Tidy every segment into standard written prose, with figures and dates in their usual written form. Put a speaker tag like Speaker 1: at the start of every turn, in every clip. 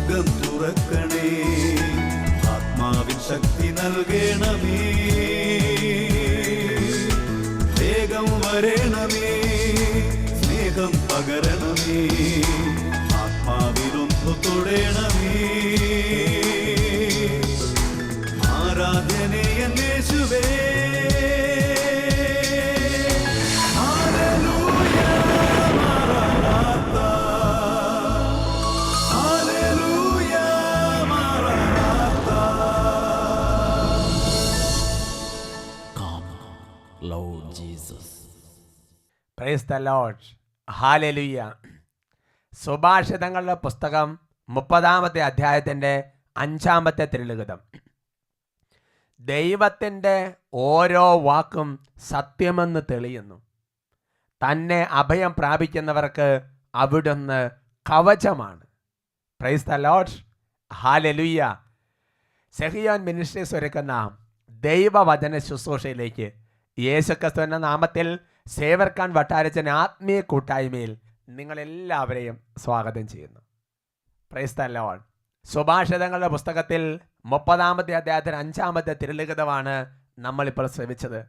Speaker 1: സ്വർഗം തുറക്കണേ, ആത്മാവിൻ ശക്തി നൽകണമേ, വേഗം വരണമേ, സ്നേഹം പകരണമേ, ആത്മാവിലൊന്നു തൊടണമേ, ആരാധനയെ യേശുവേ.
Speaker 2: Price the lord. ഹല്ലേലൂയ. സുഭാഷിതങ്ങളുടെ പുസ്തകം 30-ാമത്തെ അധ്യായത്തിൻ്റെ 5-ാമത്തെ തിരുലിഖിതം. ദൈവത്തിൻ്റെ ഓരോ വാക്കും സത്യമെന്ന് തെളിയുന്നു. തന്നെ അഭയം പ്രാപിക്കുന്നവർക്ക് അവിടുന്ന് കവചമാണ്. Praise the lord. Hallelujah. Sehion ministries ഒരുക്കുന്ന ദൈവവചന ശുശ്രൂഷയിലേക്ക് യേശുക്രിസ്തുവിന്റെ നാമത്തിൽ സേവർക്കാൻ വട്ടാരച്ചൻ ആത്മീയ കൂട്ടായ്മയിൽ നിങ്ങളെല്ലാവരെയും സ്വാഗതം ചെയ്യുന്നു. Price the Lord. സുഭാഷിതങ്ങളുടെ പുസ്തകത്തിൽ 30-ാമത്തെ അധ്യായത്തിൽ 5-ാമത്തെ തിരുലിഖിതമാണ് നമ്മളിപ്പോൾ ശ്രമിച്ചത്.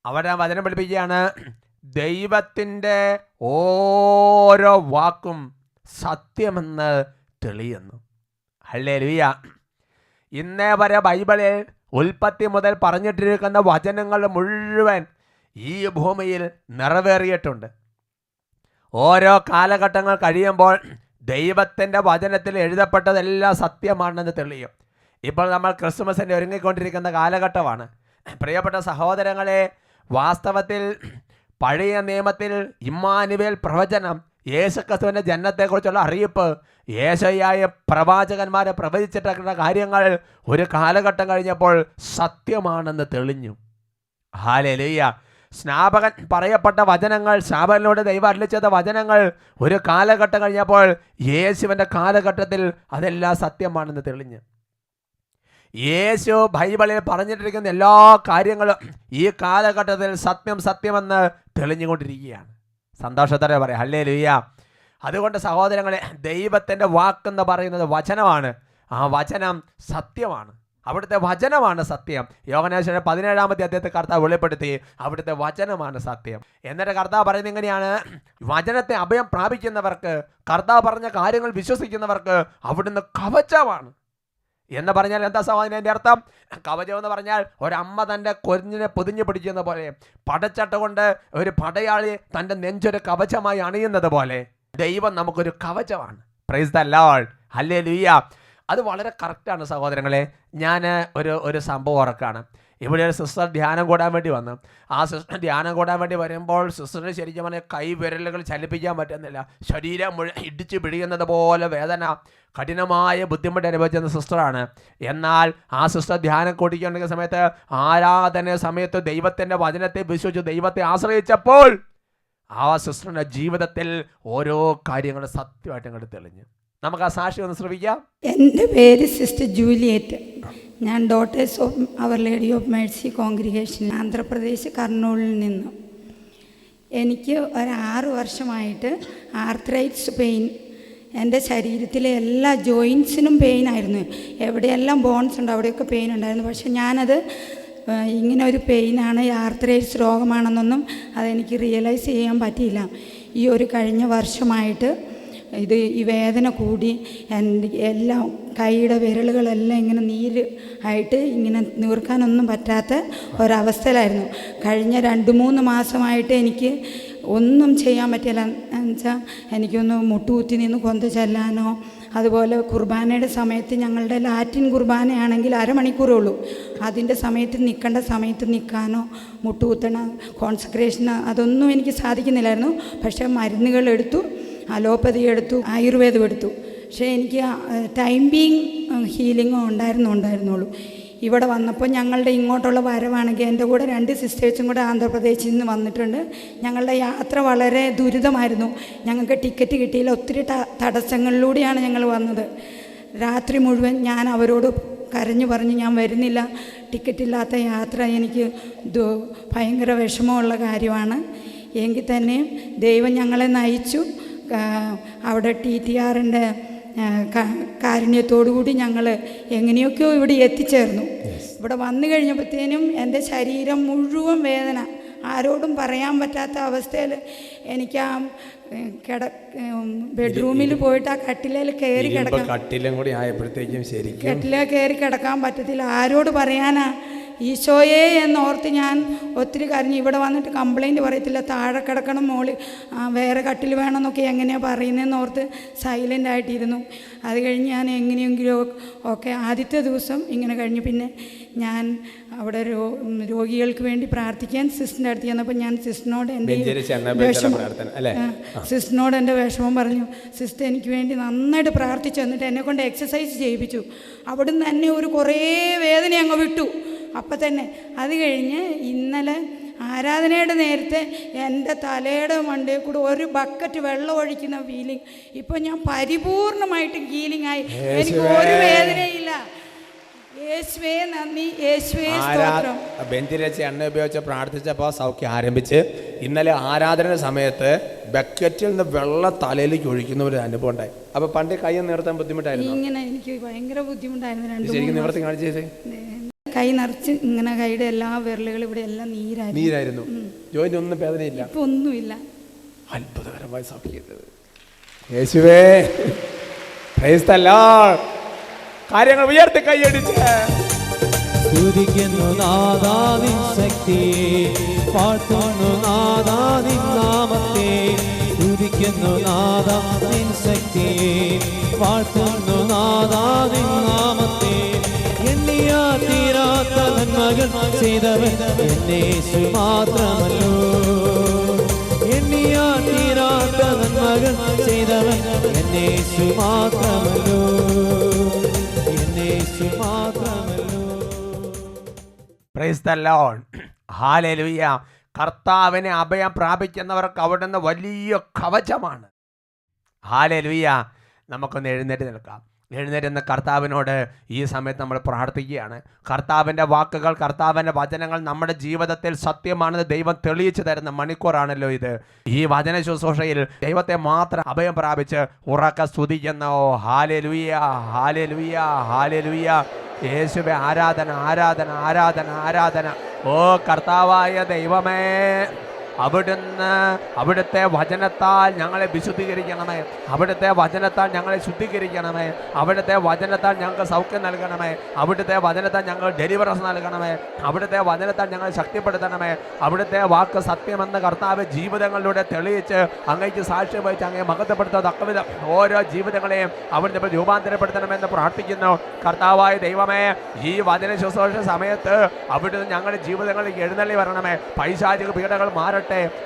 Speaker 2: അവിടെ വചനം പഠിപ്പിക്കുകയാണ്, ദൈവത്തിൻ്റെ ഓരോ വാക്കും സത്യമെന്ന് തെളിയുന്നു. ഹല്ലേലൂയ. ഇന്നേ വരെ ബൈബിളിൽ ഉൽപ്പത്തി മുതൽ പറഞ്ഞിട്ടിരിക്കുന്ന വചനങ്ങൾ മുഴുവൻ ഈ ഭൂമിയിൽ നിറവേറിയിട്ടുണ്ട്. ഓരോ കാലഘട്ടങ്ങൾ കഴിയുമ്പോൾ ദൈവത്തിൻ്റെ വചനത്തിൽ എഴുതപ്പെട്ടതെല്ലാം സത്യമാണെന്ന് തെളിയും. ഇപ്പോൾ നമ്മൾ ക്രിസ്മസിന് ഒരുങ്ങിക്കൊണ്ടിരിക്കുന്ന കാലഘട്ടമാണ്. പ്രിയപ്പെട്ട സഹോദരങ്ങളെ, വാസ്തവത്തിൽ പഴയ നിയമത്തിൽ ഇമ്മാനുവേൽ പ്രവചനം, യേശുക്രിസ്തുവിൻ്റെ ജനനത്തെക്കുറിച്ചുള്ള അറിയിപ്പ്, യേശയ്യായ പ്രവാചകന്മാരെ പ്രവചിച്ചിട്ടുള്ള കാര്യങ്ങൾ ഒരു കാലഘട്ടം കഴിഞ്ഞപ്പോൾ സത്യമാണെന്ന് തെളിഞ്ഞു. ഹല്ലേലൂയ. സ്നാപകൻ പറയപ്പെട്ട വചനങ്ങൾ, സ്നാപകനിലൂടെ ദൈവം അരുളിച്ചെയ്ത വചനങ്ങൾ ഒരു കാലഘട്ടം കഴിഞ്ഞപ്പോൾ യേശുവിൻ്റെ കാലഘട്ടത്തിൽ അതെല്ലാം സത്യമാണെന്ന് തെളിഞ്ഞു. യേശു ബൈബിളിൽ പറഞ്ഞിട്ടിരിക്കുന്ന എല്ലാ കാര്യങ്ങളും ഈ കാലഘട്ടത്തിൽ സത്യമെന്ന് തെളിഞ്ഞുകൊണ്ടിരിക്കുകയാണ്. സന്തോഷത്തോടെ പറയാം ഹല്ലേലൂയ. അതുകൊണ്ട് സഹോദരങ്ങളെ, ദൈവത്തിൻ്റെ വാക്കെന്ന് പറയുന്നത് വചനമാണ്. ആ വചനം സത്യമാണ്. അവിടുത്തെ വചനമാണ് സത്യം. യോഹന്നാൻ 17-ാമത്തെ അധ്യായത്തിൽ കർത്താവ് വെളിപ്പെടുത്തി അവിടുത്തെ വചനമാണ് സത്യം. എന്നിട്ട് കർത്താവ് പറയുന്നത് ഇങ്ങനെയാണ്, വചനത്തെ അഭയം പ്രാപിക്കുന്നവർക്ക്, കർത്താവ് പറഞ്ഞ കാര്യങ്ങൾ വിശ്വസിക്കുന്നവർക്ക് അവിടുന്ന് കവചമാണ് എന്ന് പറഞ്ഞാൽ എന്താ സഹോദരൻ? എൻ്റെ അർത്ഥം, കവചം എന്ന് പറഞ്ഞാൽ ഒരമ്മ തൻ്റെ കുഞ്ഞിനെ പൊതിഞ്ഞു പിടിക്കുന്ന പോലെ, പടച്ചട്ട കൊണ്ട് ഒരു പടയാളി തൻ്റെ നെഞ്ചൊരു കവചമായി അണിയുന്നത് പോലെ ദൈവം നമുക്കൊരു കവചമാണ്. Praise the lord. ഹല്ലേലൂയ. അത് വളരെ കറക്റ്റാണ് സഹോദരങ്ങളെ. ഞാൻ ഒരു സംഭവം ഓർക്കാണ്. ഇവിടെ ഒരു സിസ്റ്റർ ധ്യാനം കൂടാൻ വേണ്ടി വന്നു. ആ സിസ്റ്റർ ധ്യാനം കൂടാൻ വേണ്ടി വരുമ്പോൾ സിസ്റ്ററിന് ശരിക്കും പറഞ്ഞാൽ കൈവിരലുകൾ ചലിപ്പിക്കാൻ പറ്റുന്നില്ല. ശരീരം മുഴുവൻ ഇടിച്ച് പിടിക്കുന്നത് പോലെ വേദന, കഠിനമായ ബുദ്ധിമുട്ട് അനുഭവിച്ചിരുന്ന സിസ്റ്ററാണ്. എന്നാൽ ആ സിസ്റ്റർ ധ്യാനം കൂടിക്കൊണ്ടിരിക്കുന്ന സമയത്ത്, ആരാധന സമയത്ത് ദൈവത്തിൻ്റെ വചനത്തെ വിശ്വസിച്ച് ദൈവത്തെ ആശ്രയിച്ചപ്പോൾ ആ സിസ്റ്ററിൻ്റെ ജീവിതത്തിൽ ഓരോ കാര്യങ്ങളും സത്യമായിട്ട് അങ്ങോട്ട് തെളിഞ്ഞു. നമുക്ക് ആ സാക്ഷി ഒന്ന് ശ്രമിക്കാം.
Speaker 3: എൻ്റെ പേര് സിസ്റ്റർ ജൂലിയറ്റ്. ഞാൻ daughters of our lady of mercy congregation, Andhra Pradesh, കർണൂലിൽ നിന്ന്. എനിക്ക് ഒരു 6 വർഷമായിട്ട് ആർത്രൈറ്റിസ് പെയിൻ, എൻ്റെ ശരീരത്തിലെ എല്ലാ ജോയിൻസിനും പെയിനായിരുന്നു. എവിടെയെല്ലാം ബോൺസ് ഉണ്ട് അവിടെയൊക്കെ പെയിൻ ഉണ്ടായിരുന്നു. പക്ഷെ ഞാനത് ഇങ്ങനെ ഒരു പെയിനാണ്, ആർത്രൈറ്റിസ് രോഗമാണെന്നൊന്നും അതെനിക്ക് റിയലൈസ് ചെയ്യാൻ പറ്റിയില്ല. ഈ ഒരു കഴിഞ്ഞ വർഷമായിട്ട് ഈ വേദന കൂടി എൻ്റെ എല്ലാം കൈയുടെ വിരലുകളെല്ലാം ഇങ്ങനെ നീര് ആയിട്ട് ഇങ്ങനെ നീർക്കാനൊന്നും പറ്റാത്ത ഒരവസ്ഥയിലായിരുന്നു. കഴിഞ്ഞ 2-3 മാസമായിട്ട് എനിക്ക് ഒന്നും ചെയ്യാൻ പറ്റില്ല. എന്നുവെച്ചാൽ എനിക്കൊന്ന് മുട്ടുകുത്തി നിന്ന് കൊന്ത ചെല്ലാനോ, അതുപോലെ കുർബാനയുടെ സമയത്ത്, ഞങ്ങളുടെ ലാറ്റിൻ കുർബാനയാണെങ്കിൽ 1/2 മണിക്കൂറേ ഉള്ളൂ, അതിൻ്റെ സമയത്ത് നിൽക്കേണ്ട സമയത്ത് നിൽക്കാനോ, മുട്ടുകുത്തണ കോൺസെൻട്രേഷൻ അതൊന്നും എനിക്ക് സാധിക്കുന്നില്ലായിരുന്നു. പക്ഷേ മരുന്നുകൾ എടുത്തു, അലോപ്പതി എടുത്തു, ആയുർവേദം എടുത്തു. പക്ഷേ എനിക്ക് ടൈം ബീങ് ഹീലിംഗും ഉണ്ടായിരുന്നുള്ളൂ. ഇവിടെ വന്നപ്പോൾ ഞങ്ങളുടെ ഇങ്ങോട്ടുള്ള വരവാണെങ്കിൽ എൻ്റെ കൂടെ 2 സിസ്റ്റേഴ്സും കൂടെ ആന്ധ്രാപ്രദേശിൽ നിന്ന് വന്നിട്ടുണ്ട്. ഞങ്ങളുടെ യാത്ര വളരെ ദുരിതമായിരുന്നു. ഞങ്ങൾക്ക് ടിക്കറ്റ് കിട്ടിയില്ല. ഒത്തിരി തടസ്സങ്ങളിലൂടെയാണ് ഞങ്ങൾ വന്നത്. രാത്രി മുഴുവൻ ഞാൻ അവരോട് കരഞ്ഞു പറഞ്ഞ് ഞാൻ വരുന്നില്ല, ടിക്കറ്റില്ലാത്ത യാത്ര എനിക്ക് ഭയങ്കര വിഷമമുള്ള കാര്യമാണ്. എങ്കിൽ തന്നെ ദൈവം ഞങ്ങളെ നയിച്ചു. അവിടെ TTRൻ്റെ കാരുണ്യത്തോടുകൂടി ഞങ്ങൾ എങ്ങനെയൊക്കെയോ ഇവിടെ എത്തിച്ചേർന്നു. ഇവിടെ വന്നു കഴിഞ്ഞപ്പോഴത്തേനും എൻ്റെ ശരീരം മുഴുവൻ വേദന, ആരോടും പറയാൻ പറ്റാത്ത അവസ്ഥയിൽ എനിക്ക് ആ ബെഡ്റൂമിൽ പോയിട്ട് ആ കട്ടിലേൽ കയറി കിടക്കാൻ,
Speaker 2: കട്ടിലും കൂടി ആയപ്പോഴത്തേക്കും ശരിക്കും
Speaker 3: കട്ടിലേ കയറി കിടക്കാൻ പറ്റത്തില്ല. ആരോട് പറയാനാ ഈശോയെ എന്നോർത്ത് ഞാൻ ഒത്തിരി കരഞ്ഞു. ഇവിടെ വന്നിട്ട് കംപ്ലൈൻറ്റ് പറയത്തില്ല, താഴെ കിടക്കണം, മോളിൽ വേറെ കട്ടിൽ വേണമെന്നൊക്കെ എങ്ങനെയാണ് പറയുന്നതെന്ന് ഓർത്ത് സൈലൻ്റ് ആയിട്ടിരുന്നു. അത് കഴിഞ്ഞ് ഞാൻ എങ്ങനെയെങ്കിലും ഒക്കെ ആദ്യത്തെ ദിവസം ഇങ്ങനെ കഴിഞ്ഞു. പിന്നെ ഞാൻ അവിടെ രോഗികൾക്ക് വേണ്ടി പ്രാർത്ഥിക്കാൻ സിസ്റ്ററിൻ്റെ അടുത്ത് ചെന്നപ്പോൾ ഞാൻ സിസ്റ്ററിനോട് എൻ്റെ വിഷമം പറഞ്ഞു. സിസ്റ്റർ എനിക്ക് വേണ്ടി നന്നായിട്ട് പ്രാർത്ഥിച്ചു, എന്നിട്ട് എന്നെ കൊണ്ട് എക്സസൈസ് ചെയ്യിപ്പിച്ചു. അവിടുന്ന് തന്നെ ഒരു കുറേ വേദന അങ്ങ് വിട്ടു അപ്പം തന്നെ. അത് കഴിഞ്ഞ് ഇന്നലെ ആരാധനയുടെ നേരത്തെ എൻ്റെ തലയുടെ മണ്ടയിൽ കൂടെ ഒരു ബക്കറ്റ് വെള്ളം ഒഴിക്കുന്ന ഫീലിംഗ്. ഇപ്പം ഞാൻ പരിപൂർണമായിട്ട് ഹീലിംഗ് ആയി, എനിക്ക് ഒരു വേദനയില്ല. യേശുവേ നന്ദി, യേശുവേ സ്തോത്രം.
Speaker 2: ബെഞ്ചിരച്ച് എണ്ണ ഉപയോഗിച്ച് പ്രാർത്ഥിച്ചപ്പോൾ സൗഖ്യം ആരംഭിച്ച് ഇന്നലെ ആരാധന സമയത്ത് ബക്കറ്റിൽ നിന്ന് വെള്ളം തലയിലേക്ക് ഒഴിക്കുന്ന ഒരു അനുഭവം ഉണ്ടായി. അപ്പോൾ പണ്ട് കൈ നിർത്താൻ ബുദ്ധിമുട്ടായിരുന്നു.
Speaker 3: ഇങ്ങനെ എനിക്ക് ഭയങ്കര ബുദ്ധിമുട്ടായിരുന്നു.
Speaker 2: ശരിക്കും നിവർത്തി കാണിച്ചേ,
Speaker 3: കൈ നിറച്ച് ഇങ്ങനെ കൈയുടെ എല്ലാ വിരലുകളും ഇവിടെ എല്ലാം നീരായിരുന്നു.
Speaker 2: ജോയിന്റ് ഒന്നും വേദനയില്ല,
Speaker 3: ഇപ്പൊ ഒന്നുമില്ല.
Speaker 2: അത്ഭുതകരമായ സൗഖ്യം. യേശുവേ പ്രൈസ് ദി ലോർഡ്. കാര്യങ്ങൾ ഉയർത്തി കൈയടിച്ച്
Speaker 4: സ്തുതിക്കുന്നു നാഥാ നിൻ ശക്തിയെ, പാടുന്നു നാഥാ നിൻ നാമത്തെ. സ്തുതിക്കുന്നു നാഥാ നിൻ ശക്തിയെ, പാടുന്നു നാഥാ നിൻ നാമത്തെ. എണ്ണിയാ തീരാത്ത നന്മകൾ ചെയ്തവൻ എന്നേശു മാത്രമല്ലോ. എണ്ണിയാ തീരാത്ത നന്മകൾ ചെയ്തവൻ എന്നേശു മാത്രമല്ലോ, എന്നേശു മാത്രമല്ലോ.
Speaker 2: Praise the lord. ഹല്ലേലൂയ. കർത്താവിനെ അഭയം പ്രാപിക്കുന്നവർക്ക് അവിടുന്ന് വലിയ കവചമാണ്. ഹല്ലേലൂയ. നമുക്കൊന്ന് എഴുന്നേറ്റ് നിൽക്കാം. എഴുന്നേറ്റുന്ന കർത്താവിനോട് ഈ സമയത്ത് നമ്മൾ പ്രാർത്ഥിക്കുകയാണ്. കർത്താവിൻ്റെ വാക്കുകൾ, കർത്താവിൻ്റെ വചനങ്ങൾ നമ്മുടെ ജീവിതത്തിൽ സത്യമാണെന്ന് ദൈവം തെളിയിച്ചു തരുന്ന മണിക്കൂറാണല്ലോ ഇത്. ഈ വചന ശുശ്രൂഷയിൽ ദൈവത്തെ മാത്രം അഭയം പ്രാപിച്ച് ഉറക്കെ സ്തുതിക്കുന്നു. Hallelujah, hallelujah, hallelujah. യേശുവേ ആരാധന, ആരാധന, ആരാധന, ആരാധന. ഓ കർത്താവായ ദൈവമേ, അവിടുത്തെ വചനത്താൽ ഞങ്ങളെ വിശുദ്ധീകരിക്കണമേ. അവിടുത്തെ വചനത്താൽ ഞങ്ങളെ ശുദ്ധീകരിക്കണമേ. അവിടുത്തെ വചനത്താൽ ഞങ്ങൾക്ക് സൗഖ്യം നൽകണമേ. അവിടുത്തെ വചനത്താൽ ഞങ്ങൾ ഡെലിവറൻസ് നൽകണമേ. അവിടുത്തെ വചനത്താൽ ഞങ്ങളെ ശക്തിപ്പെടുത്തണമേ. അവിടുത്തെ വാക്ക് സത്യമെന്ന് കർത്താവ് ജീവിതങ്ങളിലൂടെ തെളിയിച്ച് അങ്ങേക്ക് സാക്ഷ്യം വഹിച്ച് അങ്ങേ മഹത്വപ്പെടുത്ത തക്കവിധം ഓരോ ജീവിതങ്ങളെയും അവിടുത്തെ രൂപാന്തരപ്പെടുത്തണമെന്ന് പ്രാർത്ഥിക്കുന്നു. കർത്താവായ ദൈവമേ, ഈ വചന ശുശ്രൂഷ സമയത്ത് അവിടുന്ന് ഞങ്ങളുടെ ജീവിതങ്ങളിൽ എഴുന്നള്ളി വരണമേ. പൈശാചിക പീഡകൾ മാറട്ടെ,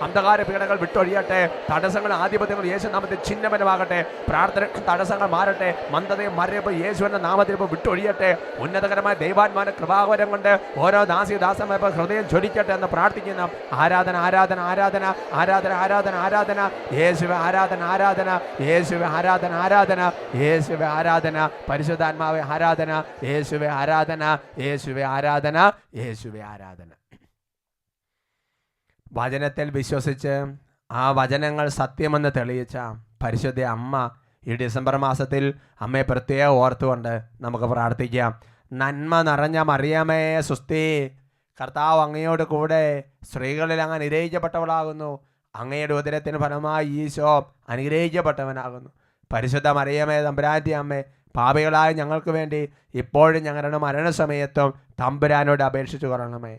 Speaker 2: അന്ധകാര പീഡകൾ വിട്ടൊഴിയട്ടെ, തടസ്സങ്ങൾ ആധിപത്യങ്ങൾ യേശുനാമത്തിൽ ഛിന്നമനമാകട്ടെ. പ്രാർത്ഥന തടസ്സങ്ങൾ മാറട്ടെ, മന്ദതയും മരയപ്പോൾ യേശുവിൻ്റെ നാമത്തിൽ ഇപ്പോൾ വിട്ടൊഴിയട്ടെ. ഉന്നതകരമായ ദൈവാത്മാവിന്റെ കൃപാവരം കൊണ്ട് ഓരോ ദാസിദാസമായ ഹൃദയം ജ്വലിക്കട്ടെ എന്ന് പ്രാർത്ഥിക്കുന്നു. ആരാധന, ആരാധന, ആരാധന, ആരാധന, ആരാധന, ആരാധന. യേശുവേ ആരാധന, ആരാധന. യേശുവേ ആരാധന, ആരാധന. യേശുവേ ആരാധന. പരിശുദ്ധാത്മാവേ ആരാധന. യേശുവേ ആരാധന. യേശുവേ ആരാധന. യേശുവേ ആരാധന. വചനത്തിൽ വിശ്വസിച്ച് ആ വചനങ്ങൾ സത്യമെന്ന് തെളിയിച്ച പരിശുദ്ധ അമ്മ ഈ ഡിസംബർ മാസത്തിൽ അമ്മയെ പ്രത്യേകം ഓർത്തുകൊണ്ട് നമുക്ക് പ്രാർത്ഥിക്കാം. നന്മ നിറഞ്ഞ മറിയമേ സുസ്തി, കർത്താവ് അങ്ങയോട് കൂടെ സ്ത്രീകളിൽ അങ്ങ് അനുഗ്രഹിക്കപ്പെട്ടവളാകുന്നു. അങ്ങയുടെ ഉദരത്തിന് ഫലമായി ഈശോ അനുഗ്രഹിക്കപ്പെട്ടവനാകുന്നു. പരിശുദ്ധ മറിയമേ തമ്പുരാൻ്റെ അമ്മേ, പാപികളായ ഞങ്ങൾക്ക് വേണ്ടി ഇപ്പോഴും ഞങ്ങളുടെ മരണസമയത്തും തമ്പുരാനോട് അപേക്ഷിച്ചു കൊള്ളണമേ.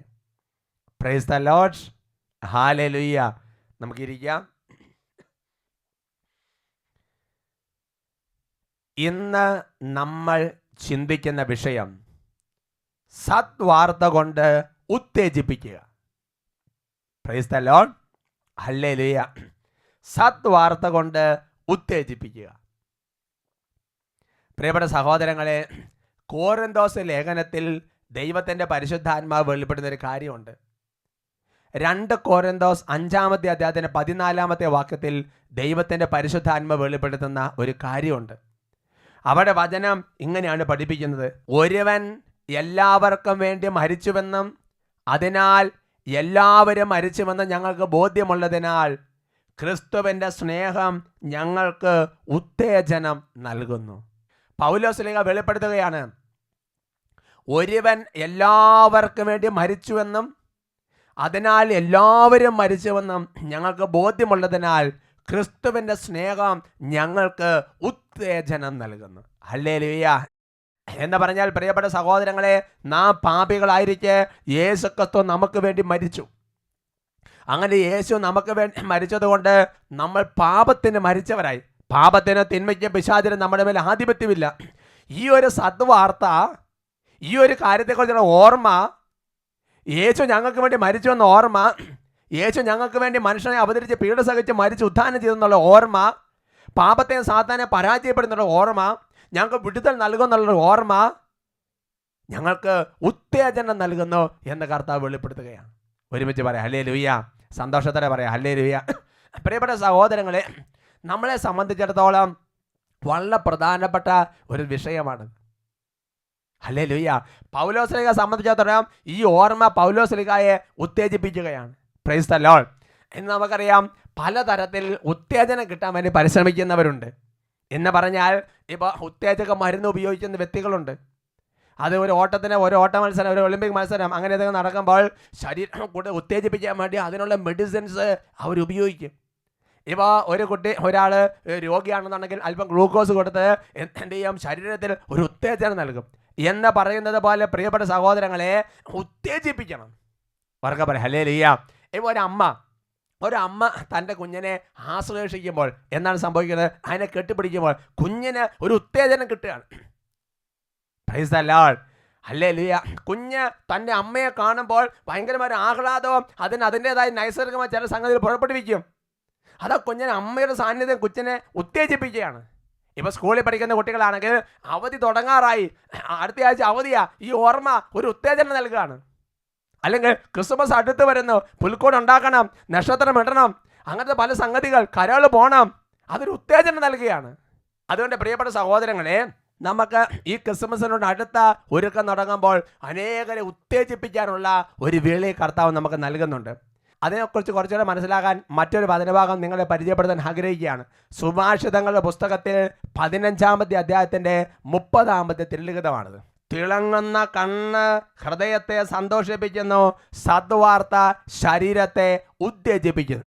Speaker 2: Praise the lord. ഹല്ലേലൂയ. നമുക്കിരിക്കാം. ഇന്ന് നമ്മൾ ചിന്തിക്കുന്ന വിഷയം സദ്വാർത്ത കൊണ്ട് ഉത്തേജിപ്പിക്കുക. Praise the lord. ഹല്ലേലൂയ. സദ്വാർത്ത കൊണ്ട് ഉത്തേജിപ്പിക്കുക. പ്രിയപ്പെട്ട സഹോദരങ്ങളെ, കോരിന്തോസ് ലേഖനത്തിൽ ദൈവത്തിൻ്റെ പരിശുദ്ധാത്മാവ് വെളിപ്പെടുന്നൊരു കാര്യമുണ്ട്. 2 കോരിന്തോസ് 5-ാമത്തെ അധ്യായത്തിൻ്റെ 14-ാമത്തെ വാക്യത്തിൽ ദൈവത്തിൻ്റെ പരിശുദ്ധാത്മാവ് വെളിപ്പെടുത്തുന്ന ഒരു കാര്യമുണ്ട്. അവിടെ വചനം ഇങ്ങനെയാണ് പഠിപ്പിക്കുന്നത്: ഒരുവൻ എല്ലാവർക്കും വേണ്ടി മരിച്ചുവെന്നും അതിനാൽ എല്ലാവരും മരിച്ചുവെന്നും ഞങ്ങൾക്ക് ബോധ്യമുള്ളതിനാൽ ക്രിസ്തുവിൻ്റെ സ്നേഹം ഞങ്ങൾക്ക് ഉത്തേജനം നൽകുന്നു. പൗലോസ്ലീഹ വെളിപ്പെടുത്തുകയാണ്, ഒരുവൻ എല്ലാവർക്കും വേണ്ടി മരിച്ചുവെന്നും അതിനാൽ എല്ലാവരും മരിച്ചുവെന്നും ഞങ്ങൾക്ക് ബോധ്യമുള്ളതിനാൽ ക്രിസ്തുവിൻ്റെ സ്നേഹം ഞങ്ങൾക്ക് ഉത്തേജനം നൽകുന്നു. ഹല്ലേലൂയ. എന്ന് പറഞ്ഞാൽ പ്രിയപ്പെട്ട സഹോദരങ്ങളെ, നാം പാപികളായിരിക്കെ യേശു ക്രിസ്തു നമുക്ക് വേണ്ടി മരിച്ചു. അങ്ങനെ യേശു നമുക്ക് വേണ്ടി മരിച്ചതുകൊണ്ട് നമ്മൾ പാപത്തിന് മരിച്ചവരായി. പാപത്തിന്, തിന്മയ്ക്ക്, പിശാചിനും നമ്മുടെ മേൽ ആധിപത്യമില്ല. ഈ ഒരു സദ്വാർത്ത, ഈ ഒരു കാര്യത്തെക്കുറിച്ചുള്ള ഓർമ്മ, യേശു ഞങ്ങൾക്ക് വേണ്ടി മരിച്ചു എന്ന ഓർമ്മ, യേശു ഞങ്ങൾക്ക് വേണ്ടി മനുഷ്യനെ അവതരിച്ച് പീഡ സഹിച്ച് മരിച്ച് ഉത്ഥാനം ചെയ്തെന്നുള്ള ഓർമ്മ, പാപത്തെയും സാത്താനെ പരാജയപ്പെടുന്നുള്ള ഓർമ്മ, ഞങ്ങൾക്ക് വിടുതൽ നൽകുന്നുള്ള ഓർമ്മ ഞങ്ങൾക്ക് ഉത്തേജനം നൽകുന്നു എന്ന് കർത്താവ് വെളിപ്പെടുത്തുകയാണ്. ഒരുമിച്ച് പറയാം ഹല്ലേലൂയ. സന്തോഷത്തോടെ പറയാം ഹല്ലേലൂയ. പ്രിയപ്പെട്ട സഹോദരങ്ങളെ, നമ്മളെ സംബന്ധിച്ചിടത്തോളം വളരെ പ്രധാനപ്പെട്ട ഒരു വിഷയമാണ് ഹല്ലേലൂയ. പൗലോസ്ലീഹയെ സംബന്ധിച്ചിടത്തോളം ഈ ഓർമ്മ പൗലോസ്ലീഹയെ ഉത്തേജിപ്പിക്കുകയാണ്. Praise the lord. ഇന്ന് നമുക്കറിയാം, പലതരത്തിൽ ഉത്തേജനം കിട്ടാൻ വേണ്ടി പരിശ്രമിക്കുന്നവരുണ്ട്. എന്ന് പറഞ്ഞാൽ ഇപ്പോൾ ഉത്തേജക മരുന്ന് ഉപയോഗിക്കുന്ന വ്യക്തികളുണ്ട്. അത് ഒരു ഓട്ടത്തിന്, ഒരു ഓട്ട മത്സരം, ഒരു ഒളിമ്പിക് മത്സരം അങ്ങനെ എന്തെങ്കിലും നടക്കുമ്പോൾ ശരീരം കൂടെ ഉത്തേജിപ്പിക്കാൻ വേണ്ടി അതിനുള്ള മെഡിസിൻസ് അവരുപയോഗിക്കും. ഇപ്പോൾ ഒരു കുട്ടി, ഒരാൾ രോഗിയാണെന്നുണ്ടെങ്കിൽ അല്പം ഗ്ലൂക്കോസ് കൊടുത്ത് എന്ത് ചെയ്യും, ശരീരത്തിൽ ഒരു ഉത്തേജനം നൽകും. എന്ന് പറയുന്നത് പോലെ പ്രിയപ്പെട്ട സഹോദരങ്ങളെ, ഉത്തേജിപ്പിക്കണം. വർക്ക പറയാം ഹല്ലേലൂയ. ഇപ്പോൾ ഒരമ്മ തൻ്റെ കുഞ്ഞിനെ ആശ്ലേഷിക്കുമ്പോൾ എന്താണ് സംഭവിക്കുന്നത്? അതിനെ കെട്ടിപ്പിടിക്കുമ്പോൾ കുഞ്ഞിന് ഒരു ഉത്തേജനം കിട്ടുകയാണ്. Price the lord. ഹല്ലേലൂയ. കുഞ്ഞ് തൻ്റെ അമ്മയെ കാണുമ്പോൾ ഭയങ്കരമായ ആഹ്ലാദവും അതിൻ്റെതായ നൈസർഗികമായ ചില സംഗതികൾ പുറപ്പെടുവിക്കും. അത് കുഞ്ഞിന് അമ്മയുടെ സാന്നിധ്യം കൊച്ചിനെ ഉത്തേജിപ്പിക്കുകയാണ്. ഇപ്പോൾ സ്കൂളിൽ പഠിക്കുന്ന കുട്ടികളാണെങ്കിൽ അവധി തുടങ്ങാറായി, അടുത്ത ആഴ്ച അവധിയാ, ഈ ഓർമ്മ ഒരു ഉത്തേജനം നൽകുകയാണ്. അല്ലെങ്കിൽ ക്രിസ്മസ് അടുത്ത് വരുന്നു, പുൽക്കൂട് ഉണ്ടാക്കണം, നക്ഷത്രം ഇടണം, അങ്ങനത്തെ പല സംഗതികൾ, കരകൾ പോകണം, അതൊരു ഉത്തേജനം നൽകുകയാണ്. അതുകൊണ്ട് പ്രിയപ്പെട്ട സഹോദരങ്ങളെ, നമുക്ക് ഈ ക്രിസ്മസിനോട് അടുത്ത ഒരുക്കം തുടങ്ങുമ്പോൾ അനേകരെ ഉത്തേജിപ്പിക്കാനുള്ള ഒരു വേളി കർത്താവ് നമുക്ക് നൽകുന്നുണ്ട്. അതിനെക്കുറിച്ച് കുറച്ചുകൂടെ മനസ്സിലാക്കാൻ മറ്റൊരു വചനഭാഗം നിങ്ങളെ പരിചയപ്പെടുത്താൻ ആഗ്രഹിക്കുകയാണ്. സുഭാഷിതങ്ങളുടെ പുസ്തകത്തിൽ 15-ാമത്തെ അധ്യായത്തിൻ്റെ 30-ാമത്തെ തിരുലിഖിതമാണിത്. തിളങ്ങുന്ന കണ്ണ് ഹൃദയത്തെ സന്തോഷിപ്പിക്കുന്നു, സദ്വാർത്ത ശരീരത്തെ ഉത്തേജിപ്പിക്കുന്നു.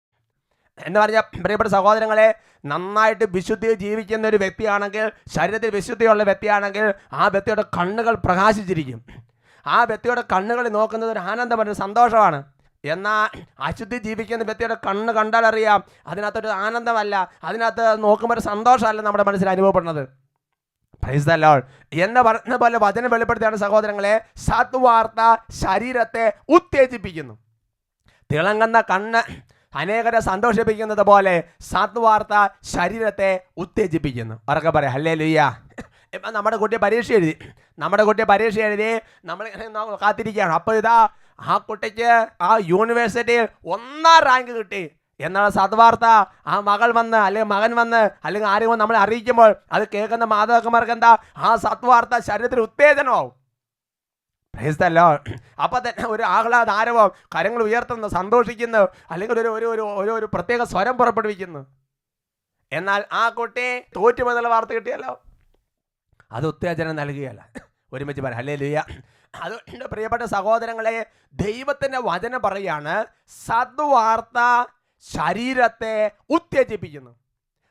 Speaker 2: എന്ന് പറഞ്ഞാൽ പ്രിയപ്പെട്ട സഹോദരങ്ങളെ, നന്നായിട്ട് വിശുദ്ധി ജീവിക്കുന്ന ഒരു വ്യക്തിയാണെങ്കിൽ, ശരീരത്തിൽ വിശുദ്ധിയുള്ള വ്യക്തിയാണെങ്കിൽ ആ വ്യക്തിയുടെ കണ്ണുകൾ പ്രകാശിച്ചിരിക്കും. ആ വ്യക്തിയുടെ കണ്ണുകൾ നോക്കുന്നത് ഒരു ആനന്ദമാണ്, ഒരു സന്തോഷമാണ്. എന്നാൽ അശുദ്ധി ജീവിക്കുന്ന വ്യക്തിയുടെ കണ്ണ് കണ്ടാൽ അറിയാം, അതിനകത്തൊരു ആനന്ദമല്ല, അതിനകത്ത് നോക്കുമ്പോൾ ഒരു സന്തോഷമല്ല നമ്മുടെ മനസ്സിൽ അനുഭവപ്പെടുന്നത്. Price the Lord. എന്ന് പറഞ്ഞ പോലെ വചനം വെളിപ്പെടുത്തിയാണ് സഹോദരങ്ങളെ, സദ്വാർത്ത ശരീരത്തെ ഉത്തേജിപ്പിക്കുന്നു. തിളങ്ങുന്ന കണ്ണ് അനേകരെ സന്തോഷിപ്പിക്കുന്നത് പോലെ സദ്വാർത്ത ശരീരത്തെ ഉത്തേജിപ്പിക്കുന്നു. ഉറക്കെ പറയാം ഹല്ലേലൂയ. ഇപ്പം നമ്മുടെ കുട്ടി പരീക്ഷ എഴുതി നമ്മൾ കാത്തിരിക്കുകയാണ്. അപ്പോൾ ഇതാ ആ കുട്ടിക്ക് ആ യൂണിവേഴ്സിറ്റിയിൽ 1ാം റാങ്ക് കിട്ടി എന്നുള്ള സദ്വാർത്ത ആ മകൾ വന്ന് അല്ലെങ്കിൽ മകൻ വന്ന് അല്ലെങ്കിൽ ആരെങ്കിലും നമ്മളെ അറിയിക്കുമ്പോൾ അത് കേൾക്കുന്ന മാതാപിതാക്കന്മാർക്ക് എന്താ, ആ സദ്വാർത്ത ശരീരത്തിൽ ഉത്തേജനമാവും. Price the Lord. അപ്പോൾ തന്നെ ഒരു ആഹ്ലാദ ആരവം, കരങ്ങൾ ഉയർത്തുന്നു, സന്തോഷിക്കുന്നു, അല്ലെങ്കിൽ ഒരു പ്രത്യേക സ്വരം പുറപ്പെടുവിക്കുന്നു. എന്നാൽ ആ കുട്ടി തോറ്റുമെന്നുള്ള വാർത്ത കിട്ടിയല്ലോ, അത് ഉത്തേജനം നൽകുകയല്ല. ഒരുമിച്ച് പറയാം ഹല്ലേലൂയ. അതുകൊണ്ട് പ്രിയപ്പെട്ട സഹോദരങ്ങളെ, ദൈവത്തിൻ്റെ വചനം പറയാണ്, സദ്വാർത്ത ശരീരത്തെ ഉത്തേജിപ്പിക്കുന്നു.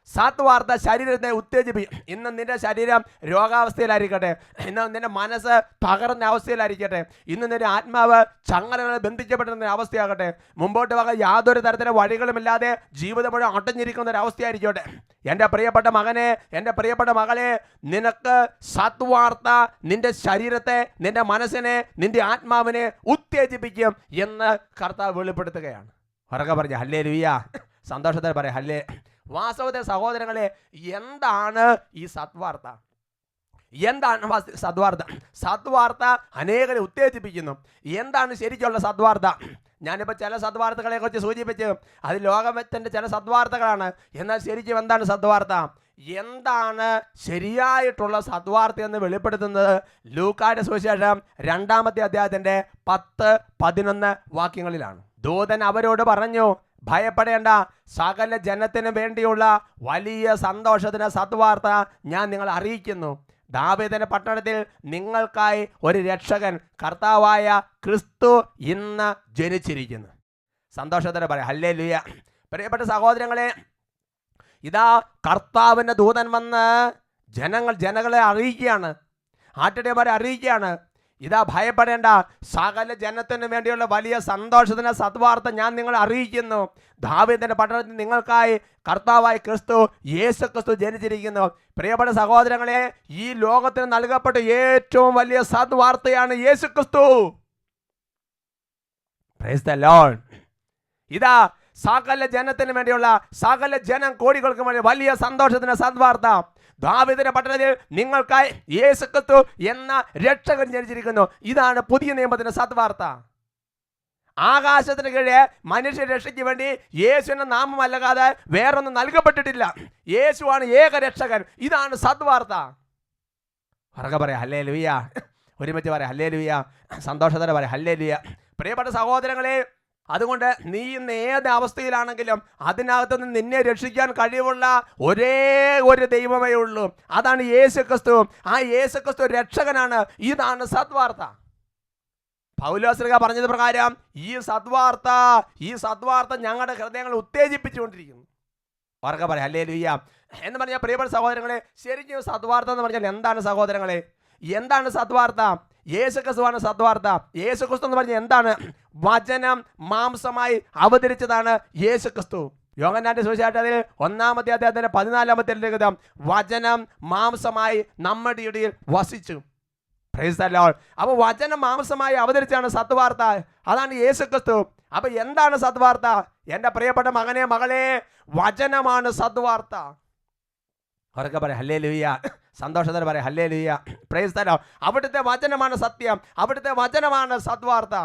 Speaker 2: സദ്വാർത്ത ശരീരത്തെ ഉത്തേജിപ്പിക്കും. ഇന്ന് നിന്റെ ശരീരം രോഗാവസ്ഥയിലായിരിക്കട്ടെ, ഇന്ന് നിന്റെ മനസ്സ് തകർന്ന അവസ്ഥയിലായിരിക്കട്ടെ, ഇന്ന് നിന്റെ ആത്മാവ് ചങ്ങലകളെ ബന്ധിക്കപ്പെടുന്ന അവസ്ഥയാകട്ടെ, മുമ്പോട്ട് പോകാൻ യാതൊരു തരത്തിലെ വഴികളുമില്ലാതെ ജീവിതം മുഴുവൻ അടഞ്ഞിരിക്കുന്ന ഒരു അവസ്ഥയായിരിക്കട്ടെ. എൻ്റെ പ്രിയപ്പെട്ട മകനെ, എൻ്റെ പ്രിയപ്പെട്ട മകളെ, നിനക്ക് സദ്വാർത്ത നിന്റെ ശരീരത്തെ, നിന്റെ മനസ്സിനെ, നിന്റെ ആത്മാവിനെ ഉത്തേജിപ്പിക്കും എന്ന് കർത്താവ് വെളിപ്പെടുത്തുകയാണ്. ഉറക്കെ പറഞ്ഞ ഹല്ലേലൂയ. സന്തോഷത്തിൽ പറയാം ഹല്ലേ. വാസ്തവത്തെ സഹോദരങ്ങളെ, എന്താണ് ഈ സദ്വാർത്ത? എന്താണ് സദ്വാർത്ത? സദ്വാർത്ത അനേകരെ ഉത്തേജിപ്പിക്കുന്നു. എന്താണ് ശരിക്കുള്ള സദ്വാർത്ത? ഞാനിപ്പോൾ ചില സദ്വാർത്തകളെ കുറിച്ച് സൂചിപ്പിച്ചു, അത് ലോകത്തിൻ്റെ ചില സദ്വാർത്തകളാണ്. എന്നാൽ ശരിക്കും എന്താണ് സദ്വാർത്ത? എന്താണ് ശരിയായിട്ടുള്ള സദ്വാർത്ത എന്ന് വെളിപ്പെടുത്തുന്നത് ലൂക്കായുടെ സുവിശേഷം 2-ാമത്തെ അധ്യായത്തിൻ്റെ 10-11 വാക്യങ്ങളിലാണ്. ദൂതൻ അവരോട് പറഞ്ഞു, ഭയപ്പെടേണ്ട, സകല ജനത്തിനു വേണ്ടിയുള്ള വലിയ സന്തോഷത്തിന് സദ്വാർത്ത ഞാൻ നിങ്ങളെ അറിയിക്കുന്നു. ദാവീദിന്റെ പട്ടണത്തിൽ നിങ്ങൾക്കായി ഒരു രക്ഷകൻ, കർത്താവായ ക്രിസ്തു ഇന്ന് ജനിച്ചിരിക്കുന്നു. സന്തോഷത്തോടെ പറയാം ഹല്ലേലൂയ. പ്രിയപ്പെട്ട സഹോദരങ്ങളെ, ഇതാ കർത്താവിൻ്റെ ദൂതൻ വന്ന് ജനങ്ങളെ അറിയിക്കുകയാണ്, ആട്ടിടയന്മാരെ അറിയിക്കുകയാണ്. ഇതാ ഭയപ്പെടേണ്ട, സകല ജനത്തിനു വേണ്ടിയുള്ള വലിയ സന്തോഷത്തിന് സദ്വാർത്ത ഞാൻ നിങ്ങളെ അറിയിക്കുന്നു. ദാവീദിന്റെ പട്ടണത്തിൽ നിങ്ങൾക്കായി കർത്താവായ ക്രിസ്തു യേശു ക്രിസ്തു ജനിച്ചിരിക്കുന്നു. പ്രിയപ്പെട്ട സഹോദരങ്ങളെ, ഈ ലോകത്തിന് നൽകപ്പെട്ട ഏറ്റവും വലിയ സദ്വാർത്തയാണ് യേശു ക്രിസ്തു. Price the Lord. ഇതാ സകല ജനത്തിന് വേണ്ടിയുള്ള, സകല ജനം കോടികൾക്ക് വേണ്ടി വലിയ സന്തോഷത്തിന് സദ്വാർത്ത. ദാവീദിന്റെ പട്ടണത്തിൽ നിങ്ങൾക്കായി യേശു ക്രിസ്തു എന്ന രക്ഷകൻ ജനിച്ചിരിക്കുന്നു. ഇതാണ് പുതിയ നിയമത്തിന്റെ സദ്വാർത്ത. ആകാശത്തിന് കീഴെ മനുഷ്യ രക്ഷയ്ക്ക് വേണ്ടി യേശുവിന്റെ നാമം അല്ലാതെ വേറൊന്നും നൽകപ്പെട്ടിട്ടില്ല. യേശുവാണ് ഏക രക്ഷകൻ. ഇതാണ് സദ്വാർത്ത. ഉറക്കെ പറയാം ഹല്ലേലൂയ. ഒരുമിച്ച് പറയാം ഹല്ലേലൂയ. സന്തോഷത്തോടെ പറയാം ഹല്ലേലൂയ. പ്രിയപ്പെട്ട സഹോദരങ്ങളെ, അതുകൊണ്ട് നീ ഇന്ന് ഏത് അവസ്ഥയിലാണെങ്കിലും അതിനകത്തുനിന്ന് നിന്നെ രക്ഷിക്കാൻ കഴിവുള്ള ഒരേ ഒരു ദൈവമേ ഉള്ളൂ, അതാണ് യേശു ക്രിസ്തു. ആ യേശു ക്രിസ്തു രക്ഷകനാണ്. ഇതാണ് സദ്വാർത്ത. പൗലോസ്ലീഹ പറഞ്ഞത് പ്രകാരം ഈ സദ്വാർത്ത ഞങ്ങളുടെ ഹൃദയങ്ങൾ ഉത്തേജിപ്പിച്ചുകൊണ്ടിരിക്കുന്നു. ഉറക്കെ പറയാം ഹല്ലേലൂയ എന്ന് പറഞ്ഞാൽ, പ്രിയപ്പെട്ട സഹോദരങ്ങളെ, ശരിക്കും സദ്വാർത്ത എന്ന് പറഞ്ഞാൽ എന്താണ് സഹോദരങ്ങളെ? എന്താണ് സദ്വാർത്ത? യേശു ക്രിസ്തുവാണ് സദ്വാർത്ത. യേശു ക്രിസ്തു എന്ന് പറഞ്ഞാൽ എന്താണ്? വചനം മാംസമായി അവതരിച്ചതാണ് യേശു ക്രിസ്തു. യോഹന്നാന്റെ സുവിശേഷത്തിൽ 1-ാമത്തെ അധ്യായത്തിന്റെ 14-ാമത്തെ ലിഖിതം, വചനം മാംസമായി നമ്മുടെ ഇടയിൽ വസിച്ചു. Praise the lord. അപ്പോൾ വചനം മാംസമായി അവതരിച്ചാണ് സദ്വാർത്ത. അതാണ് യേശു ക്രിസ്തു. അപ്പൊ എന്താണ് സദ്വാർത്ത? എൻ്റെ പ്രിയപ്പെട്ട മകനെ, മകളെ, വചനമാണ് സദ്വാർത്ത. അവർക്ക് പറയാം ഹല്ലേലൂയ. സന്തോഷത്തോടെ പറയാം ഹല്ലേലൂയ. Price the Lord. അവിടുത്തെ വചനമാണ് സത്യം, അവിടുത്തെ വചനമാണ് സദ്വാർത്ത.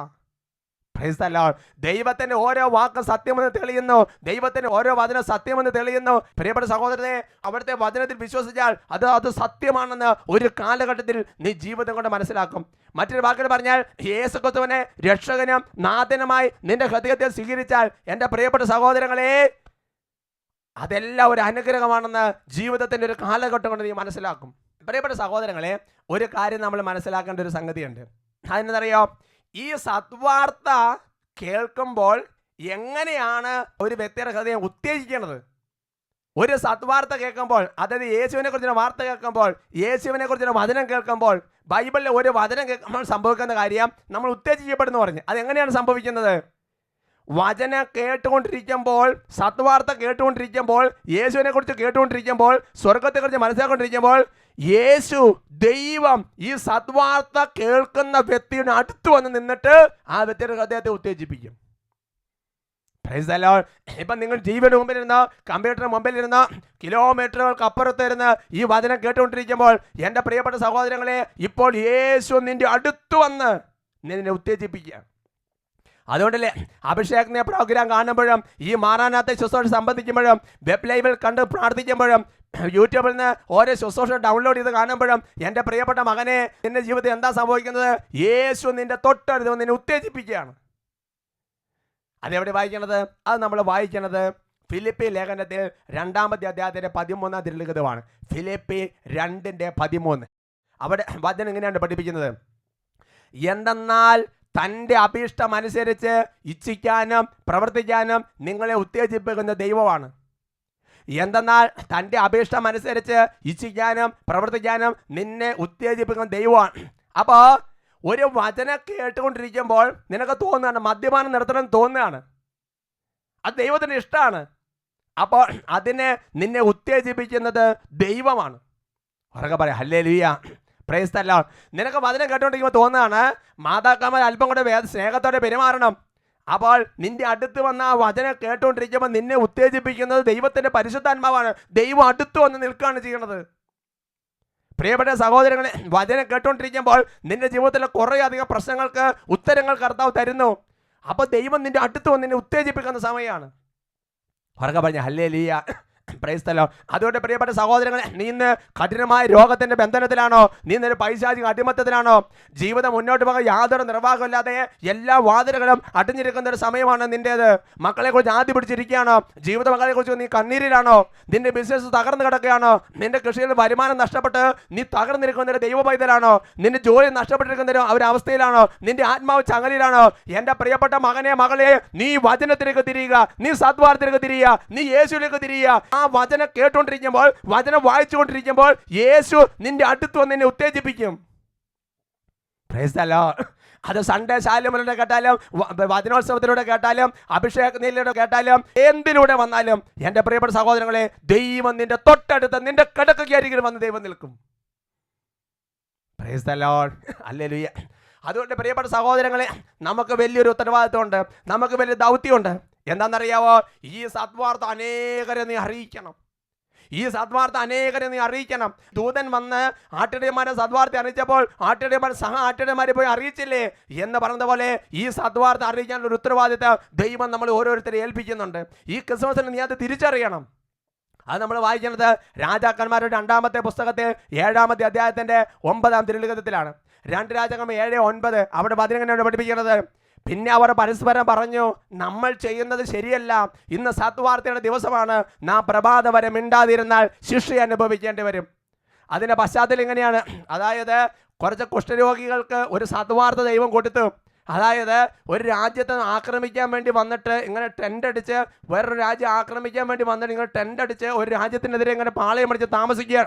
Speaker 2: Price the Lord. ദൈവത്തിന്റെ ഓരോ വാക്ക് സത്യമെന്ന് തെളിയുന്നു, ദൈവത്തിന്റെ ഓരോ വചനം സത്യമെന്ന് തെളിയുന്നു. പ്രിയപ്പെട്ട സഹോദരനെ, അവിടുത്തെ വചനത്തിൽ വിശ്വസിച്ചാൽ അത് സത്യമാണെന്ന് ഒരു കാലഘട്ടത്തിൽ നീ ജീവിതം കൊണ്ട് മനസ്സിലാക്കും. മറ്റൊരു വാക്കിൽ പറഞ്ഞാൽ, യേശു ക്രിസ്തുവിനെ രക്ഷകനും നാഥനുമായി നിന്റെ ഹൃദയത്തിൽ സ്വീകരിച്ചാൽ, എൻ്റെ പ്രിയപ്പെട്ട സഹോദരങ്ങളെ, അതെല്ലാം ഒരു അനുഗ്രഹമാണെന്ന് ജീവിതത്തിൻ്റെ ഒരു കാലഘട്ടം കൊണ്ട് നീ മനസ്സിലാക്കും. പ്രിയപ്പെട്ട സഹോദരങ്ങളെ, ഒരു കാര്യം നമ്മൾ മനസ്സിലാക്കേണ്ട ഒരു സംഗതിയുണ്ട്. അതെന്നറിയോ? ഈ സദ്വാർത്ത കേൾക്കുമ്പോൾ എങ്ങനെയാണ് ഒരു വ്യക്തിയുടെ ഹൃദയം ഉത്തേജിക്കുന്നത്? ഒരു സദ്വാർത്ത കേൾക്കുമ്പോൾ, അതായത് യേശുവിനെ കുറിച്ചുള്ള വാർത്ത കേൾക്കുമ്പോൾ, യേശുവിനെ കുറിച്ചുള്ള വചനം കേൾക്കുമ്പോൾ, ബൈബിളിലെ ഒരു വചനം കേൾക്കുമ്പോൾ സംഭവിക്കുന്ന കാര്യം നമ്മൾ ഉത്തേജിക്കപ്പെടുന്നു പറഞ്ഞു. അതെങ്ങനെയാണ് സംഭവിക്കുന്നത്? വചനം കേട്ടുകൊണ്ടിരിക്കുമ്പോൾ, സദ്വാർത്ത കേട്ടുകൊണ്ടിരിക്കുമ്പോൾ, യേശുവിനെ കുറിച്ച് കേട്ടുകൊണ്ടിരിക്കുമ്പോൾ, സ്വർഗത്തെക്കുറിച്ച് മനസ്സിലാക്കൊണ്ടിരിക്കുമ്പോൾ, യേശു ദൈവം ഈ സദ്വാർത്ത കേൾക്കുന്ന വ്യക്തിയുടെ അടുത്ത് വന്ന് നിന്നിട്ട് ആ വ്യക്തിയുടെ ഹൃദയത്തെ ഉത്തേജിപ്പിക്കും. Praise the Lord. ഇപ്പം നിങ്ങൾ ടിവിയുടെ മുമ്പിലിരുന്ന്, കമ്പ്യൂട്ടറിന് മുമ്പിലിരുന്ന്, കിലോമീറ്ററുകൾക്ക് അപ്പുറത്തിരുന്ന് ഈ വചനം കേട്ടുകൊണ്ടിരിക്കുമ്പോൾ, എൻ്റെ പ്രിയപ്പെട്ട സഹോദരങ്ങളെ, ഇപ്പോൾ യേശു നിന്റെ അടുത്ത് വന്ന് നിന്നെ ഉത്തേജിപ്പിക്കുക. അതുകൊണ്ടല്ലേ അഭിഷേകനെ പ്രോഗ്രാം കാണുമ്പോഴും, ഈ മാറാനാത്ത ശുശ്രൂഷ സംബന്ധിക്കുമ്പോഴും, വെബ് ലൈവിൽ കണ്ട് പ്രാർത്ഥിക്കുമ്പോഴും, യൂട്യൂബിൽ നിന്ന് ഓരോ ശുശ്രൂഷ ഡൗൺലോഡ് ചെയ്ത് കാണുമ്പോഴും, എൻ്റെ പ്രിയപ്പെട്ട മകനെ, നിന്റെ ജീവിതത്തിൽ എന്താ സംഭവിക്കുന്നത്? യേശു നിന്റെ തൊട്ടടുത്ത് നിന്നെ ഉത്തേജിപ്പിക്കുകയാണ്. അതെവിടെ വായിക്കണത്? അത് നമ്മൾ വായിക്കണത് ഫിലിപ്പി ലേഖനത്തിൽ 2-ാമത്തെ അധ്യായത്തിന്റെ 13-ാം തിരുലിഖിതമാണ്. ഫിലിപ്പി 2:13. അവിടെ വചനം ഇങ്ങനെയാണ് പഠിപ്പിക്കുന്നത്: എന്തെന്നാൽ തൻ്റെ അഭീഷ്ടമനുസരിച്ച് ഇച്ഛിക്കാനും പ്രവർത്തിക്കാനും നിങ്ങളെ ഉത്തേജിപ്പിക്കുന്ന ദൈവമാണ്. എന്തെന്നാൽ തൻ്റെ അഭീഷ്ടമനുസരിച്ച് ഇച്ഛിക്കാനും പ്രവർത്തിക്കാനും നിന്നെ ഉത്തേജിപ്പിക്കുന്ന ദൈവമാണ്. അപ്പോൾ ഒരു വചനം കേട്ടുകൊണ്ടിരിക്കുമ്പോൾ നിനക്ക് തോന്നുകയാണ് മദ്യപാനം നിർത്തണം തോന്നുകയാണ്, അത് ദൈവത്തിന് ഇഷ്ടമാണ്. അപ്പോൾ അതിനെ നിന്നെ ഉത്തേജിപ്പിക്കുന്നത് ദൈവമാണ്. ഉറക്കെ പറയാം ഹല്ലേലൂയ. Price the Lord. നിനക്ക് വചനം കേട്ടുകൊണ്ടിരിക്കുമ്പോൾ തോന്നുകയാണ് മാതാക്കന്മാർ അല്പം കൂടെ സ്നേഹത്തോടെ പെരുമാറണം. അപ്പോൾ നിന്റെ അടുത്ത് വന്ന ആ വചനം കേട്ടുകൊണ്ടിരിക്കുമ്പോൾ നിന്നെ ഉത്തേജിപ്പിക്കുന്നത് ദൈവത്തിൻ്റെ പരിശുദ്ധാത്മാവാണ്. ദൈവം അടുത്ത് വന്ന് നിൽക്കുകയാണ് ചെയ്യണത്. പ്രിയപ്പെട്ട സഹോദരങ്ങളെ, വചനം കേട്ടുകൊണ്ടിരിക്കുമ്പോൾ നിന്റെ ജീവിതത്തിലെ കുറേയധികം പ്രശ്നങ്ങൾക്ക് ഉത്തരങ്ങൾ കർത്താവ് തരുന്നു. അപ്പോൾ ദൈവം നിന്റെ അടുത്ത് വന്ന് നിന്നെ ഉത്തേജിപ്പിക്കുന്ന സമയമാണ്. ഉറക്കെ പറഞ്ഞ ഹല്ലേലൂയ. പ്രൈസ്തലോ. അതുകൊണ്ട് പ്രിയപ്പെട്ട സഹോദരങ്ങളെ, നീ ഇന്ന് കഠിനമായ രോഗത്തിന്റെ ബന്ധനത്തിലാണോ? നീ ഇന്നൊരു പൈശാചിക അടിമത്തത്തിലാണോ? ജീവിതം മുന്നോട്ട് പോകാൻ യാതൊരു നിർവാഹമില്ലാതെ എല്ലാ വാതിലുകളും അടഞ്ഞിരിക്കുന്ന ഒരു സമയമാണ് നിന്റേത്. മക്കളെ കുറിച്ച് ആദ്യ പിടിച്ചിരിക്കുകയാണോ? ജീവിത മക്കളെ കുറിച്ച് നീ കണ്ണീരിലാണോ? നിന്റെ ബിസിനസ് തകർന്നു കിടക്കുകയാണോ? നിന്റെ കൃഷിയിൽ വരുമാനം നഷ്ടപ്പെട്ട് നീ തകർന്നിരിക്കുന്ന ഒരു ദൈവ പൈതലാണോ? നിന്റെ ജോലി നഷ്ടപ്പെട്ടിരിക്കുന്ന ഒരു അവസ്ഥയിലാണോ? നിന്റെ ആത്മാവ് ചങ്ങലിലാണോ? എന്റെ പ്രിയപ്പെട്ട മകനെ, മകളെ, നീ വചനത്തിലേക്ക് തിരിയുക, നീ സദ്വാർത്തയിലേക്ക് തിരിയുക, നീ യേശുവിലേക്ക് തിരിയുക. ആ വചനം കേട്ടുകൊണ്ടിരിക്കുമ്പോൾ, വചനം വായിച്ചുകൊണ്ടിരിക്കുമ്പോൾ യേശു നിന്റെ അടുത്ത് വന്ന് നിന്നെ ഉത്തേജിപ്പിക്കും. Praise the lord. അത് സൺഡേ ശാലമലൂടെ കേട്ടാലും, വചനോത്സവത്തിലൂടെ കേട്ടാലും, അഭിഷേകത്തിലൂടെ കേട്ടാലും, എന്തിലൂടെ വന്നാലും എൻ്റെ പ്രിയപ്പെട്ട സഹോദരങ്ങളെ, ദൈവം നിന്റെ തൊട്ടടുത്ത് നിന്റെ കിടക്കുകയായിരിക്കും വന്ന് ദൈവം നിൽക്കും. Price the lord. ഹല്ലേലൂയ. അതുകൊണ്ട് പ്രിയപ്പെട്ട സഹോദരങ്ങളെ, നമുക്ക് വലിയൊരു ഉത്തരവാദിത്വമുണ്ട്, നമുക്ക് വലിയ ദൗത്യമുണ്ട്. എന്താണെന്നറിയാവോ? ഈ സദ്വാർത്ത അനേകരെ നീ അറിയിക്കണം. ഈ സദ്വാർത്ത അനേകരെ നീ അറിയിക്കണം. ദൂതൻ വന്ന് ആട്ടിടയന്മാരെ സദ്വാർത്ത അറിയിച്ചപ്പോൾ ആട്ടിടയന്മാർ സഹ ആട്ടിടയന്മാരെ പോയി അറിയിച്ചില്ലേ എന്ന് പറഞ്ഞതുപോലെ ഈ സദ്വാർത്ത അറിയിക്കാനുള്ള ഒരു ഉത്തരവാദിത്വം ദൈവം നമ്മൾ ഓരോരുത്തരെ ഏൽപ്പിക്കുന്നുണ്ട്. ഈ ക്രിസ്മസിന് നീ അത് തിരിച്ചറിയണം. അത് നമ്മൾ വായിക്കുന്നത് രാജാക്കന്മാരുടെ 2-ാമത്തെ പുസ്തകത്തിൽ 7-ാമത്തെ അധ്യായത്തിൻ്റെ 9-ാം തിരുലിഖിതത്തിലാണ്. 2 രാജാക്കന്മാർ 7:9. അവിടെ അതിനെങ്ങനെയാണ് പഠിപ്പിക്കുന്നത്? പിന്നെ അവർ പരസ്പരം പറഞ്ഞു, നമ്മൾ ചെയ്യുന്നത് ശരിയല്ല, ഇന്ന് സദ്വാർത്തയുടെ ദിവസമാണ്, നാം പ്രഭാതം വരെ മിണ്ടാതിരുന്നാൽ ശിക്ഷ അനുഭവിക്കേണ്ടി വരും. അതിൻ്റെ പശ്ചാത്തലം ഇങ്ങനെയാണ്. അതായത് കുറച്ച് കുഷ്ഠരോഗികൾക്ക് ഒരു സദ്വാർത്ത ദൈവം കൊടുത്തു. അതായത് ഒരു രാജ്യത്തെ ആക്രമിക്കാൻ വേണ്ടി വന്നിട്ട് ഇങ്ങനെ ടെൻ്റ് അടിച്ച്, വേറൊരു രാജ്യം ആക്രമിക്കാൻ വേണ്ടി വന്നിട്ട് ഇങ്ങനെ ടെൻ്റ് അടിച്ച് ഒരു രാജ്യത്തിനെതിരെ ഇങ്ങനെ പാളയം അടിച്ച് താമസിക്കുക.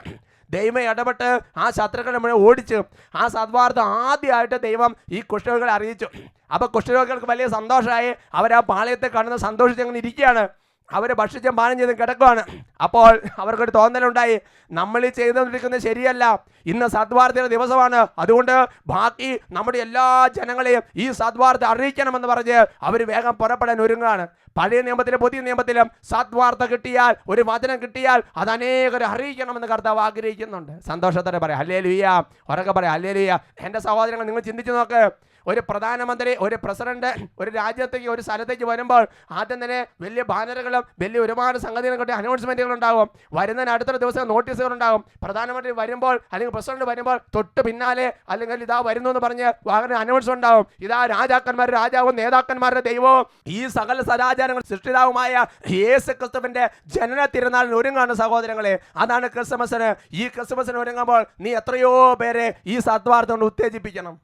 Speaker 2: ദൈവം ഇടപെട്ട് ആ ശത്രുക്കളെ മുഴുവൻ ഓടിച്ചു. ആ സദ്വാർത്ത ആദ്യമായിട്ട് ദൈവം ഈ കുഷ്ഠരോഗികളെ അറിയിച്ചു. അപ്പോൾ കുഷ്ഠരോഗികൾക്ക് വലിയ സന്തോഷമായി. അവർ ആ പാളയത്തെ കാണുന്ന സന്തോഷിച്ച് അങ്ങനെ ഇരിക്കുകയാണ്. അവർ ഭക്ഷിച്ചും പാനം ചെയ്തും കിടക്കുകയാണ്. അപ്പോൾ അവർക്കൊരു തോന്നലുണ്ടായി, നമ്മൾ ഈ ചെയ്തുകൊണ്ടിരിക്കുന്നത് ശരിയല്ല, ഇന്ന് സദ്വാർത്തയുടെ ദിവസമാണ്, അതുകൊണ്ട് ബാക്കി നമ്മുടെ എല്ലാ ജനങ്ങളെയും ഈ സദ്വാർത്ത അറിയിക്കണമെന്ന് പറഞ്ഞ് അവർ വേഗം പുറപ്പെടാൻ ഒരുങ്ങുകയാണ്. പഴയ നിയമത്തിലും പുതിയ നിയമത്തിലും സദ്വാർത്ത കിട്ടിയാൽ, ഒരു വചനം കിട്ടിയാൽ അത് അനേകരെ അറിയിക്കണമെന്ന് കർത്താവ് ആഗ്രഹിക്കുന്നുണ്ട്. സന്തോഷത്തോടെ പറയാം ഹല്ലേലൂയ. ഉറക്കെ പറയാം ഹല്ലേലൂയ. എൻ്റെ സഹോദരങ്ങൾ, നിങ്ങൾ ചിന്തിച്ചു നോക്ക്. ഒരു പ്രധാനമന്ത്രി, ഒരു പ്രസിഡന്റ് ഒരു രാജ്യത്തേക്ക്, ഒരു സ്ഥലത്തേക്ക് വരുമ്പോൾ ആദ്യം തന്നെ വലിയ ബാനറുകളും വലിയ ഒരുപാട് സംഗതികളും കിട്ടിയ അനൗൺസ്മെൻറ്റുകളുണ്ടാകും. വരുന്നതിന് അടുത്ത ദിവസം നോട്ടീസുകളുണ്ടാകും. പ്രധാനമന്ത്രി വരുമ്പോൾ അല്ലെങ്കിൽ പ്രസിഡന്റ് വരുമ്പോൾ തൊട്ട് പിന്നാലെ അല്ലെങ്കിൽ ഇതാ വരുന്നു എന്ന് പറഞ്ഞ് വാഹന അനൗൺസ്മെന്റ് ഉണ്ടാവും. ഇതാ രാജാക്കന്മാരുടെ രാജാവും നേതാക്കന്മാരുടെ ദൈവവും ഈ സകല സദാചാരങ്ങൾ സൃഷ്ടിതാവുമായ യേശു ക്രിസ്തുവിന്റെ ജനന തിരുനാളിന് ഒരുങ്ങാണ് സഹോദരങ്ങളെ. അതാണ് ക്രിസ്മസിന്. ഈ ക്രിസ്മസിന് ഒരുങ്ങുമ്പോൾ നീ എത്രയോ പേരെ ഈ സദ്വാർത്ത കൊണ്ട് ഉത്തേജിപ്പിക്കണം.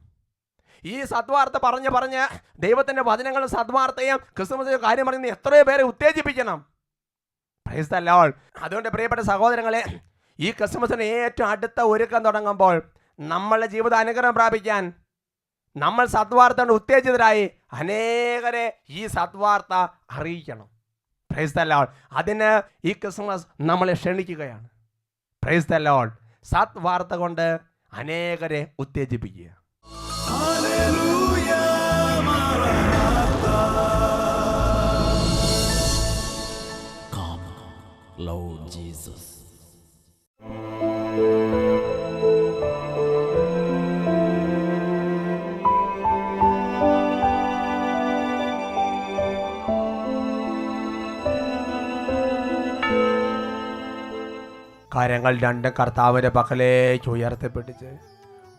Speaker 2: ഈ സദ്വാർത്ത പറഞ്ഞ് ദൈവത്തിൻ്റെ വചനങ്ങളും സദ്വാർത്തയും ക്രിസ്മസിന്റെ കാര്യം പറഞ്ഞ് എത്രയോ പേരെ ഉത്തേജിപ്പിക്കണം. Price the Lord. അതുകൊണ്ട് പ്രിയപ്പെട്ട സഹോദരങ്ങളെ, ഈ ക്രിസ്മസിന് ഏറ്റവും അടുത്ത ഒരുക്കം തുടങ്ങുമ്പോൾ നമ്മളുടെ ജീവിത അനുഗ്രഹം പ്രാപിക്കാൻ നമ്മൾ സദ്വാർത്ത കൊണ്ട് ഉത്തേജിതരായി അനേകരെ ഈ സദ്വാർത്ത അറിയിക്കണം. Price the Lord. അതിന് ഈ ക്രിസ്മസ് നമ്മളെ ക്ഷണിക്കുകയാണ്. Price the Lord. സദ്വാർത്ത കൊണ്ട് അനേകരെ ഉത്തേജിപ്പിക്കുക.
Speaker 1: ഹല്ലേലൂയ, മാറാനാത്ത.
Speaker 4: Come, Lord Jesus.
Speaker 2: കാര്യങ്ങൾ രണ്ടും കർത്താവിൻ്റെ പക്കലേക്ക് ഉയർത്തിപ്പിടിച്ച്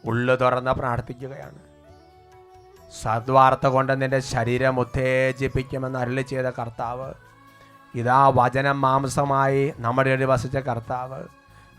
Speaker 2: ഉള്ളു തുറന്ന് പ്രാർത്ഥിക്കുകയാണ്. സദ്വാർത്ത കൊണ്ട് നിന്റെ ശരീരം ഉത്തേജിപ്പിക്കുമെന്ന് അരുളി ചെയ്ത കർത്താവ്, ഇതാ വചനം മാംസമായി നമ്മുടെ ഇടയിൽ വസിച്ച കർത്താവ്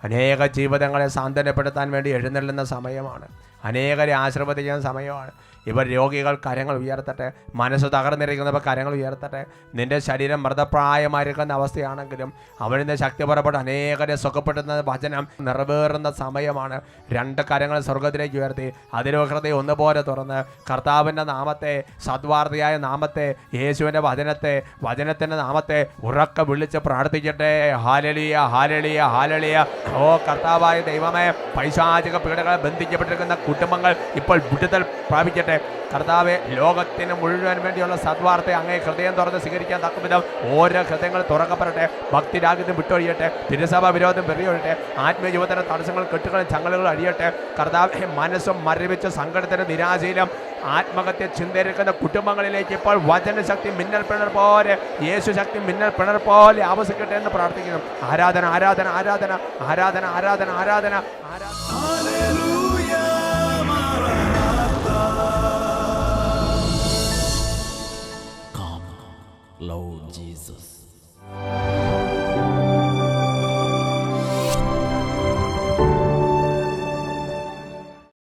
Speaker 2: അനേക ജീവിതങ്ങളെ സാന്ത്വനപ്പെടുത്താൻ വേണ്ടി എഴുന്നള്ളുന്ന സമയമാണ്. അനേകരെ ആശീർവദിക്കുന്ന സമയമാണ്. ഇവർ രോഗികൾ കരങ്ങൾ ഉയർത്തട്ടെ, മനസ്സ് തകർന്നിരിക്കുന്നവർ കരങ്ങൾ ഉയർത്തട്ടെ. നിന്റെ ശരീരം മൃതപ്രായമായിരിക്കുന്ന അവസ്ഥയാണെങ്കിലും അവരിൽ നിന്ന് ശക്തി പുറപ്പെട്ട് അനേകരെ സുഖപ്പെടുന്ന വചനം നിറവേറുന്ന സമയമാണ്. 2 കരങ്ങൾ സ്വർഗത്തിലേക്ക് ഉയർത്തി അതിലോ ഹൃദയം ഒന്നുപോലെ തുറന്ന് കർത്താവിൻ്റെ നാമത്തെ, സദ്വാർത്തയായ നാമത്തെ, യേശുവിൻ്റെ വചനത്തിൻ്റെ നാമത്തെ ഉറക്കെ വിളിച്ച് പ്രാർത്ഥിക്കട്ടെ. Hallelujah, hallelujah, hallelujah. ഓ കർത്താവായ ദൈവമേ, പൈശാചിക പീഡകളെ ബന്ധിക്കപ്പെട്ടിരിക്കുന്ന കുടുംബങ്ങൾ ഇപ്പോൾ വിടുതൽ പ്രാപിക്കട്ടെ. കർത്താവെ, ലോകത്തിന് മുഴുവൻ വേണ്ടിയുള്ള സദ്വാർത്ത അങ്ങേ ഹൃദയം തുറന്ന് സ്വീകരിക്കാൻ തക്കവിധം ഓരോ ഹൃദയങ്ങൾ തുറക്കപ്പെടട്ടെ. ഭക്തിരാഗത്തും വിട്ടൊഴിയട്ടെ. തിരുസഭ വിരോധം വെറിയൊഴിയട്ടെ. ആത്മീയ യുവതന തടസ്സങ്ങൾ കെട്ടുകളും ചങ്ങലകളും അഴിയട്ടെ. കർത്താവെ, മനസ്സും മരവിച്ച സങ്കടത്തിനും നിരാശയിലും ആത്മഹത്യ ചിന്തയിരിക്കുന്ന കുടുംബങ്ങളിലേക്ക് ഇപ്പോൾ വചനശക്തി മിന്നൽ പിണർ പോലെ, യേശു ശക്തി മിന്നൽ പിണർ പോലെ ആവസിക്കട്ടെ എന്ന് പ്രാർത്ഥിക്കുന്നു. ആരാധന ആരാധന ആരാധന ആരാധന ആരാധന ആരാധന ആരാധന.
Speaker 1: Hallelujah, Maranatha.
Speaker 4: Come, Lord Jesus.